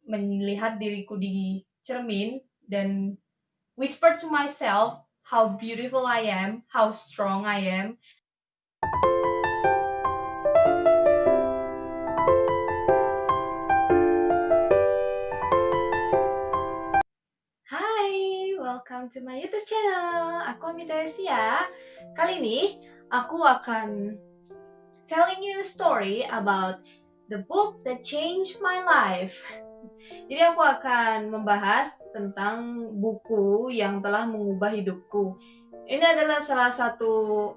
melihat diriku di cermin dan whisper to myself how beautiful I am, how strong I am. Hai, welcome to my YouTube channel. Aku Amita Asia. Kali ini aku akan telling you a story about the book that changed my life. Jadi aku akan membahas tentang buku yang telah mengubah hidupku. Ini adalah salah satu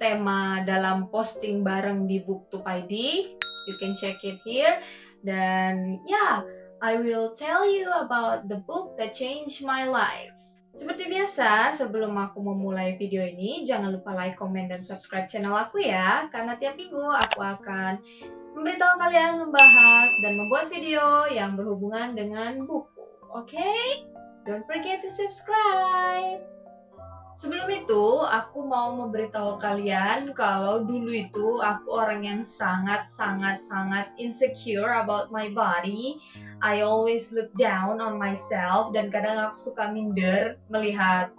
tema dalam posting bareng di Booktube.id. You can check it here. Dan I will tell you about the book that changed my life. Seperti biasa, sebelum aku memulai video ini, jangan lupa like, comment, dan subscribe channel aku ya. Karena tiap minggu aku akan memberitahu kalian membahas dan membuat video yang berhubungan dengan buku. Oke? Don't forget to subscribe. Sebelum itu, aku mau memberitahu kalian kalau dulu itu aku orang yang sangat insecure about my body. I always look down on myself dan kadang aku suka minder melihat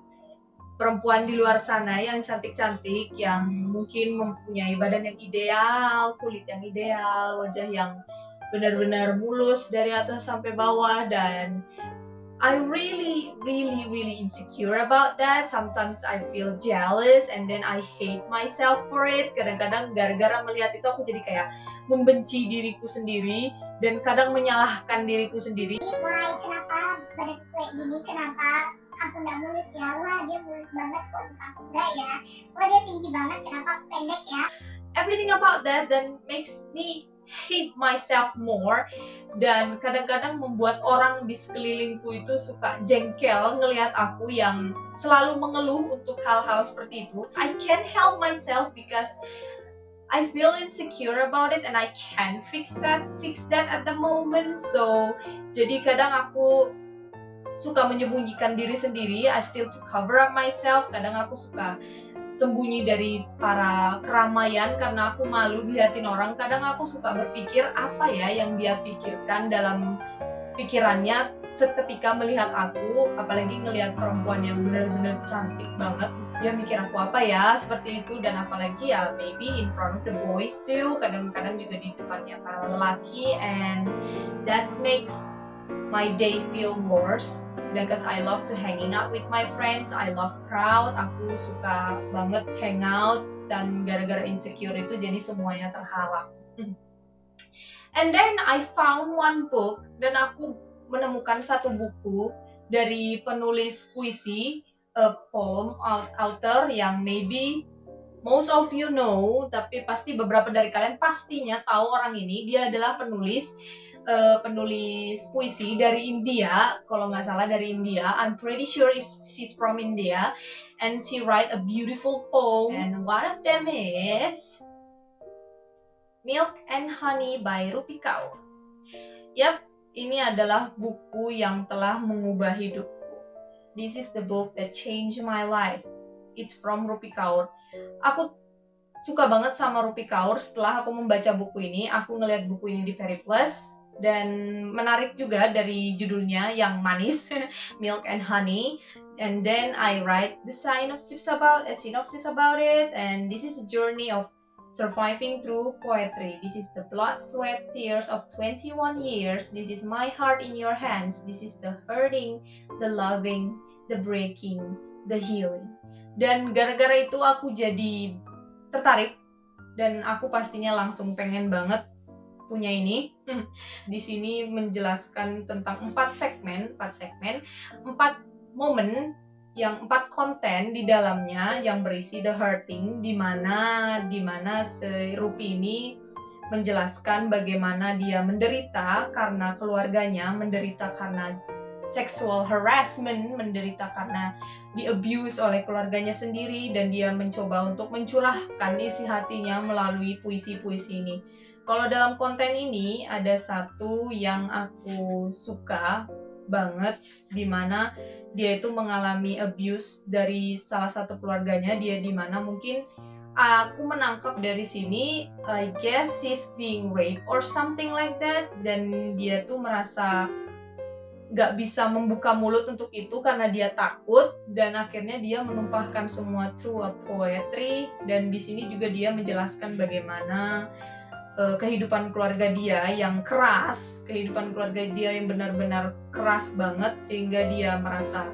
perempuan di luar sana yang cantik-cantik, yang mungkin mempunyai badan yang ideal, kulit yang ideal, wajah yang benar-benar mulus dari atas sampai bawah, dan I really insecure about that. Sometimes I feel jealous and then I hate myself for it. Kadang-kadang gara-gara melihat itu aku jadi kayak membenci diriku sendiri dan kadang menyalahkan diriku sendiri. Why, kenapa badanku kayak gini? Kenapa aku nggak mulus ya? Wah, dia mulus banget kok aku enggak ya? Wah, dia tinggi banget, kenapa aku pendek ya? Everything about that then makes me hate myself more, dan kadang-kadang membuat orang di sekelilingku itu suka jengkel ngelihat aku yang selalu mengeluh untuk hal-hal seperti itu. I can't help myself because I feel insecure about it and I can't fix that at the moment. So jadi kadang aku suka menyembunyikan diri sendiri. I still to cover up myself. Kadang aku suka sembunyi dari para keramaian karena aku malu dilihatin orang. Kadang aku suka berpikir apa ya yang dia pikirkan dalam pikirannya seketika melihat aku, apalagi ngelihat perempuan yang benar-benar cantik banget. Dia mikir aku apa ya, seperti itu. Dan apalagi ya maybe in front of the boys too, kadang-kadang juga di depannya para lelaki, and that makes my day feel worse. Because I love to hanging out with my friends, I love crowd, aku suka banget hangout, dan gara-gara insecure itu jadi semuanya terhalang. And then I found one book, dan aku menemukan satu buku dari penulis puisi, poem author yang maybe most of you know, tapi pasti beberapa dari kalian pastinya tahu orang ini. Dia adalah penulis puisi dari India, kalau nggak salah dari India. I'm pretty sure she's from India, and she write a beautiful poem, and one of them is Milk and Honey by Rupi Kaur. Yap, ini adalah buku yang telah mengubah hidupku. This is the book that changed my life. It's from Rupi Kaur. Aku suka banget sama Rupi Kaur. Setelah aku membaca buku ini, aku ngeliat buku ini di Periplus, dan menarik juga dari judulnya yang manis, Milk and Honey. And then I write the synopsis about it, and this is a journey of surviving through poetry. This is the blood, sweat, tears of 21 years. This is my heart in your hands. This is the hurting, the loving, the breaking, the healing. Dan gara-gara itu aku jadi tertarik, dan aku pastinya langsung pengen banget punya ini. Di sini menjelaskan tentang 4 segmen, 4 momen, yang 4 konten di dalamnya yang berisi the hurting, di mana si Rupi ini menjelaskan bagaimana dia menderita karena keluarganya, menderita karena sexual harassment, menderita karena di-abuse oleh keluarganya sendiri, dan dia mencoba untuk mencurahkan isi hatinya melalui puisi-puisi ini. Kalau dalam konten ini ada satu yang aku suka banget, di mana dia itu mengalami abuse dari salah satu keluarganya. Dia di mana mungkin aku menangkap dari sini, I guess she's being raped or something like that, dan dia tuh merasa gak bisa membuka mulut untuk itu karena dia takut, dan akhirnya dia menumpahkan semua through a poetry. Dan di sini juga dia menjelaskan bagaimana kehidupan keluarga dia yang keras, kehidupan keluarga dia yang benar-benar keras banget, sehingga dia merasa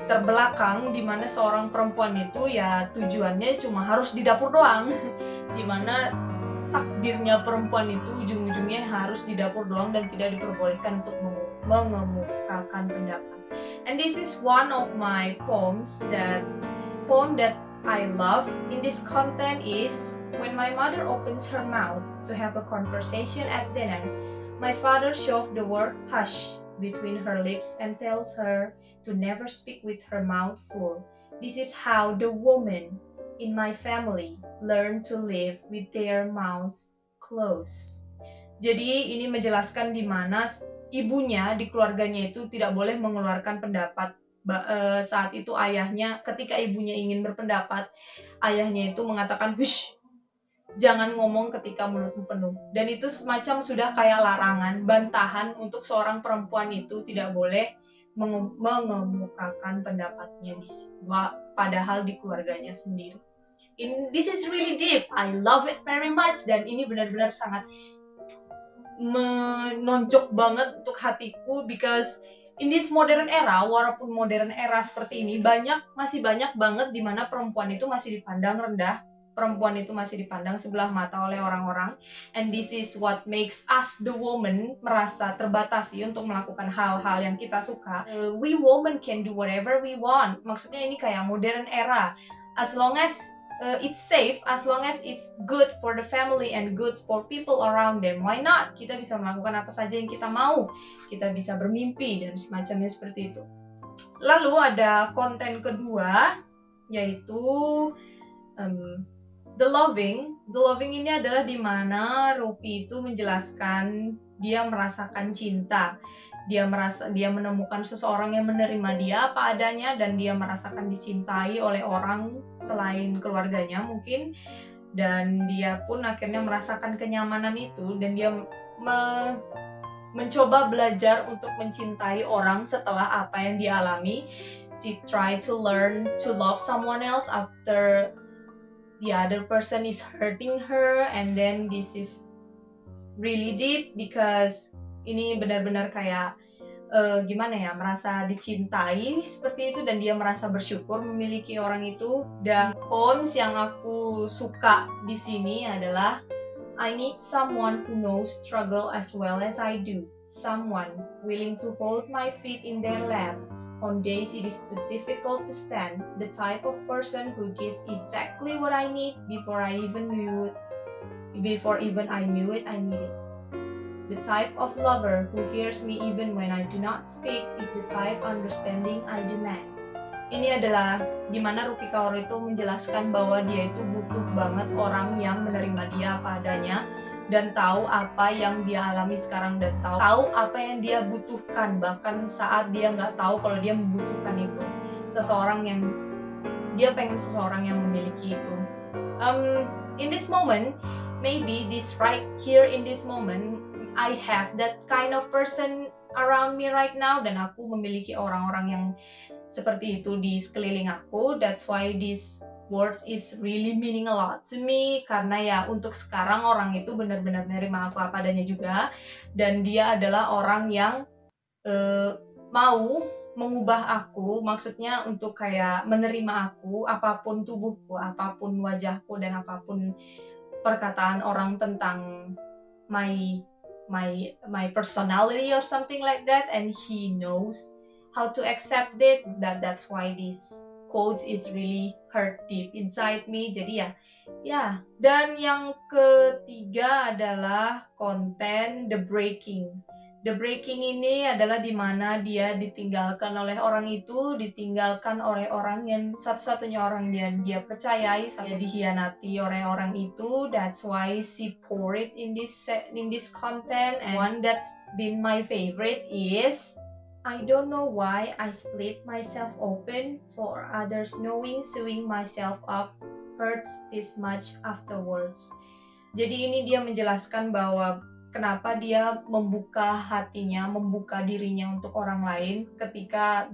terbelakang, di mana seorang perempuan itu ya tujuannya cuma harus di dapur doang, di mana takdirnya perempuan itu ujung-ujungnya harus di dapur doang dan tidak diperbolehkan untuk mengemukakan pendapat. And this is one of my poem that I love in this content is when my mother opens her mouth to have a conversation at dinner, my father shoves the word hush between her lips and tells her to never speak with her mouth full. This is how the women in my family learn to live with their mouths closed. Jadi ini menjelaskan di mana ibunya di keluarganya itu tidak boleh mengeluarkan pendapat. Saat itu ayahnya, ketika ibunya ingin berpendapat, ayahnya itu mengatakan, hush, jangan ngomong ketika mulutmu penuh. Dan itu semacam sudah kayak larangan, bantahan untuk seorang perempuan itu tidak boleh mengemukakan pendapatnya padahal di keluarganya sendiri. This is really deep, I love it very much, dan ini benar-benar sangat menonjok banget untuk hatiku, because in this modern era, walaupun modern era seperti ini, masih banyak banget di mana perempuan itu masih dipandang rendah, perempuan itu masih dipandang sebelah mata oleh orang-orang, and this is what makes us the woman merasa terbatasi untuk melakukan hal-hal yang kita suka. We women can do whatever we want. Maksudnya ini kayak modern era, as long as it's safe, as long as it's good for the family and good for people around them, why not? Kita bisa melakukan apa saja yang kita mau, kita bisa bermimpi dan semacamnya seperti itu. Lalu ada konten kedua, yaitu The Loving. The Loving ini adalah di mana Rupi itu menjelaskan dia merasakan cinta. Dia menemukan seseorang yang menerima dia apa adanya, dan dia merasakan dicintai oleh orang selain keluarganya mungkin, dan dia pun akhirnya merasakan kenyamanan itu, dan dia mencoba belajar untuk mencintai orang setelah apa yang dia alami. She tried to learn to love someone else after the other person is hurting her, and then this is really deep because ini benar-benar kayak gimana ya, merasa dicintai seperti itu, dan dia merasa bersyukur memiliki orang itu. Dan poems yang aku suka di sini adalah I need someone who knows struggle as well as I do, someone willing to hold my feet in their lap on days it is too difficult to stand, the type of person who gives exactly what I need before I knew it, I need it. The type of lover who hears me even when I do not speak is the type understanding I demand. Ini adalah gimana Rupi Kaur itu menjelaskan bahwa dia itu butuh banget orang yang menerima dia apa adanya, dan tahu apa yang dia alami sekarang, dan tahu apa yang dia butuhkan, bahkan saat dia nggak tahu kalau dia membutuhkan itu. Dia pengen seseorang yang memiliki itu. In this moment, maybe this right here in this moment, I have that kind of person around me right now, dan aku memiliki orang-orang yang seperti itu di sekeliling aku. That's why this words is really meaning a lot to me, karena ya untuk sekarang orang itu benar-benar menerima aku apa adanya juga, dan dia adalah orang yang mau mengubah aku, maksudnya untuk kayak menerima aku, apapun tubuhku, apapun wajahku, dan apapun perkataan orang tentang my personality or something like that, and he knows how to accept it. That's why this quotes is really hurt deep inside me. Jadi ya. Dan yang ketiga adalah konten The Breaking. The Breaking ini adalah di mana dia ditinggalkan oleh orang itu, ditinggalkan oleh orang yang satu-satunya orang yang dia percayai, dia dihianati oleh orang itu. That's why she pour it in this content. And one that's been my favorite is I don't know why I split myself open for others knowing sewing myself up hurts this much afterwards. Jadi ini dia menjelaskan bahwa kenapa dia membuka hatinya, membuka dirinya untuk orang lain ketika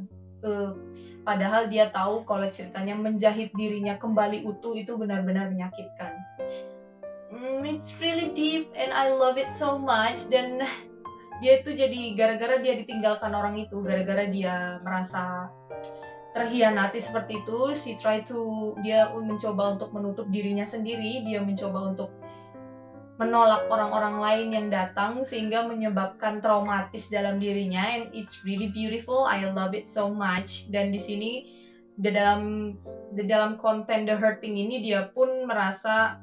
padahal dia tahu kalau ceritanya menjahit dirinya kembali utuh itu benar-benar menyakitkan. It's really deep and I love it so much. Dan dia itu jadi gara-gara dia ditinggalkan orang itu, gara-gara dia merasa terhianati seperti itu, dia mencoba untuk menutup dirinya sendiri, dia mencoba untuk menolak orang-orang lain yang datang sehingga menyebabkan traumatis dalam dirinya, and it's really beautiful. I love it so much. Dan di sini di dalam konten The Hurting ini dia pun merasa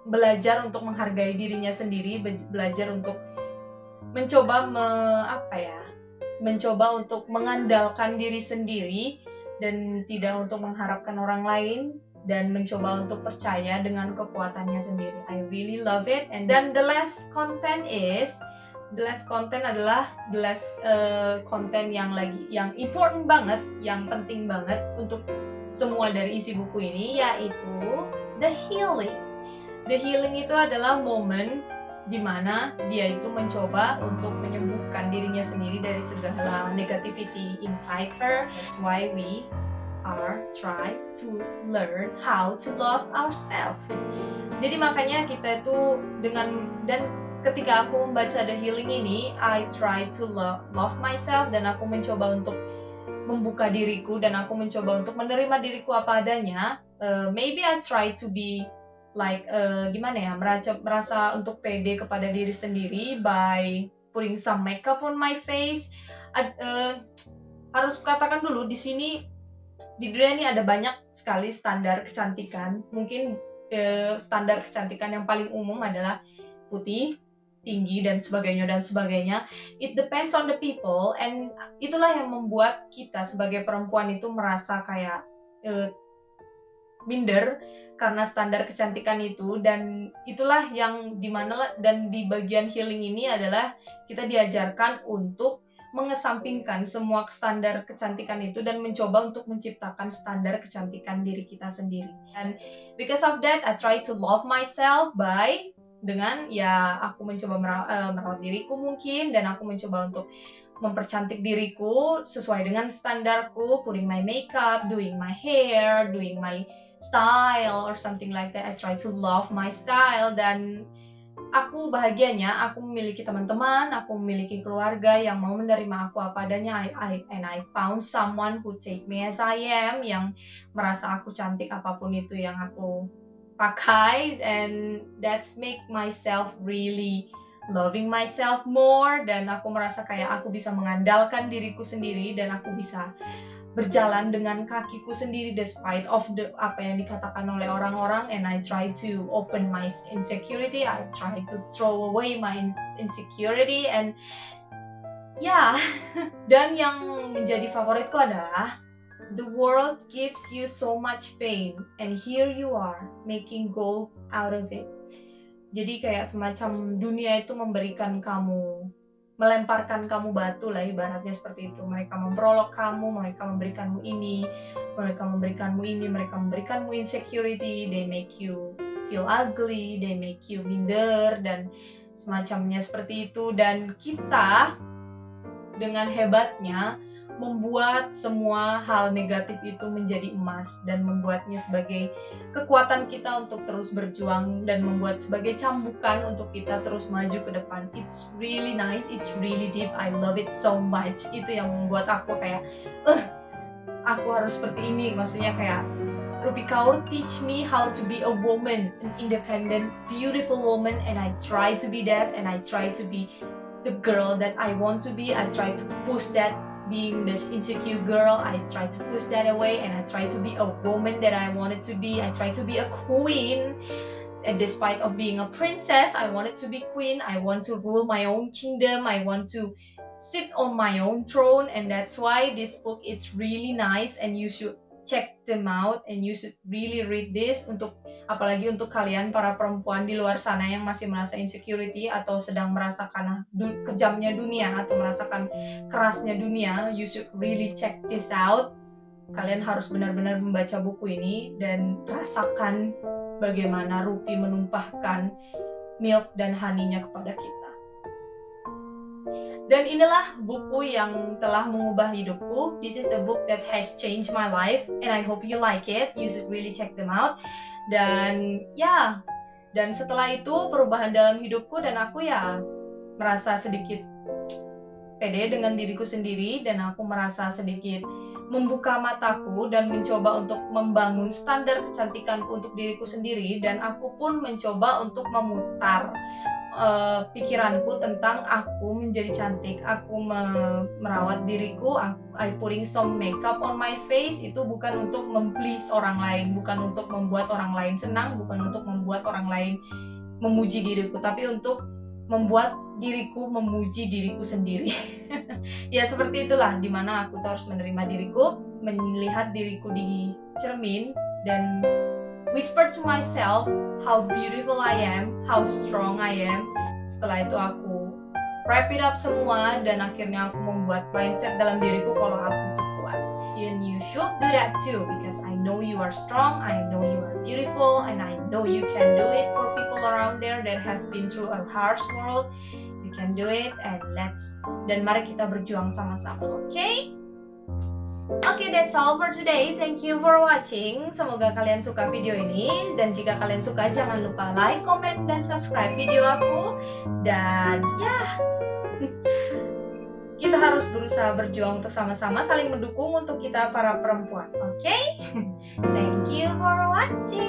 belajar untuk menghargai dirinya sendiri, belajar untuk mencoba untuk mengandalkan diri sendiri dan tidak untuk mengharapkan orang lain, dan mencoba untuk percaya dengan kekuatannya sendiri. I really love it. And then the last content adalah konten yang important banget, yang penting banget untuk semua dari isi buku ini, yaitu the healing. The healing itu adalah momen di mana dia itu mencoba untuk menyembuhkan dirinya sendiri dari segala negativity inside her. That's why we try to learn how to love ourselves. Jadi makanya kita itu dan ketika aku membaca The Healing ini, I try to love myself, dan aku mencoba untuk membuka diriku, dan aku mencoba untuk menerima diriku apa adanya. Maybe I try to be like merasa untuk pede kepada diri sendiri by putting some makeup on my face. Harus katakan dulu di sini, di dunia ini ada banyak sekali standar kecantikan. Mungkin standar kecantikan yang paling umum adalah putih, tinggi, dan sebagainya. It depends on the people, and itulah yang membuat kita sebagai perempuan itu merasa kayak minder karena standar kecantikan itu. Dan itulah yang dimana, dan di bagian healing ini adalah kita diajarkan untuk mengesampingkan semua standar kecantikan itu dan mencoba untuk menciptakan standar kecantikan diri kita sendiri. And because of that, I try to love myself dengan aku mencoba merawat diriku mungkin, dan aku mencoba untuk mempercantik diriku sesuai dengan standarku, putting my makeup, doing my hair, doing my style or something like that. I try to love my style, dan aku bahagianya aku memiliki teman-teman, aku memiliki keluarga yang mau menerima aku apa adanya. I found someone who take me as I am, yang merasa aku cantik apapun itu yang aku pakai, and that's make myself really loving myself more, dan aku merasa kayak aku bisa mengandalkan diriku sendiri, dan aku bisa berjalan dengan kakiku sendiri despite of apa yang dikatakan oleh orang-orang. And I try to open my insecurity, I try to throw away my insecurity, and dan yang menjadi favoritku adalah the world gives you so much pain, and here you are making gold out of it. Jadi kayak semacam dunia itu melemparkan kamu batu lah, ibaratnya seperti itu. Mereka memperolok kamu, mereka memberikanmu ini, mereka memberikanmu insecurity, they make you feel ugly, they make you minder, dan semacamnya seperti itu. Dan kita dengan hebatnya membuat semua hal negatif itu menjadi emas, dan membuatnya sebagai kekuatan kita untuk terus berjuang, dan membuat sebagai cambukan untuk kita terus maju ke depan. It's really nice, it's really deep, I love it so much. Itu yang membuat aku kayak aku harus seperti ini. Maksudnya kayak Rupi Kaur teach me how to be a woman, an independent, beautiful woman, and I try to be that, and I try to be the girl that I want to be. I try to push that, being the insecure girl, I try to push that away, and I try to be a woman that I wanted to be. I try to be a queen, and despite of being a princess, I wanted to be queen. I want to rule my own kingdom, I want to sit on my own throne, and that's why this book is really nice, and you should check them out, and you should really read this untuk Apalagi untuk kalian para perempuan di luar sana yang masih merasa insecurity atau sedang merasakan kejamnya dunia atau merasakan kerasnya dunia, you should really check this out. Kalian harus benar-benar membaca buku ini dan rasakan bagaimana Rupi menumpahkan milk dan honey-nya kepada kita. Dan inilah buku yang telah mengubah hidupku. This is the book that has changed my life and I hope you like it. You should really check them out. Dan dan setelah itu perubahan dalam hidupku dan aku merasa sedikit pede dengan diriku sendiri dan aku merasa sedikit membuka mataku dan mencoba untuk membangun standar kecantikanku untuk diriku sendiri, dan aku pun mencoba untuk memutar pikiranku tentang aku menjadi cantik, aku merawat diriku, I putting some makeup on my face. Itu bukan untuk memplease orang lain, bukan untuk membuat orang lain senang, bukan untuk membuat orang lain memuji diriku, tapi untuk membuat diriku memuji diriku sendiri. Ya seperti itulah, dimana aku harus menerima diriku, melihat diriku di cermin dan whisper to myself how beautiful I am, how strong I am. Setelah itu aku wrap it up semua dan akhirnya aku membuat mindset dalam diriku kalau aku kuat. And you should do that too, because I know you are strong, I know you are beautiful, and I know you can do it. For people around there that has been through a harsh world, you can do it, dan mari kita berjuang sama-sama, okay? Okay, that's all for today. Thank you for watching. Semoga kalian suka video ini. Dan jika kalian suka, jangan lupa like, comment, dan subscribe video aku. Dan kita harus berusaha berjuang untuk sama-sama saling mendukung untuk kita para perempuan. Okay? Thank you for watching.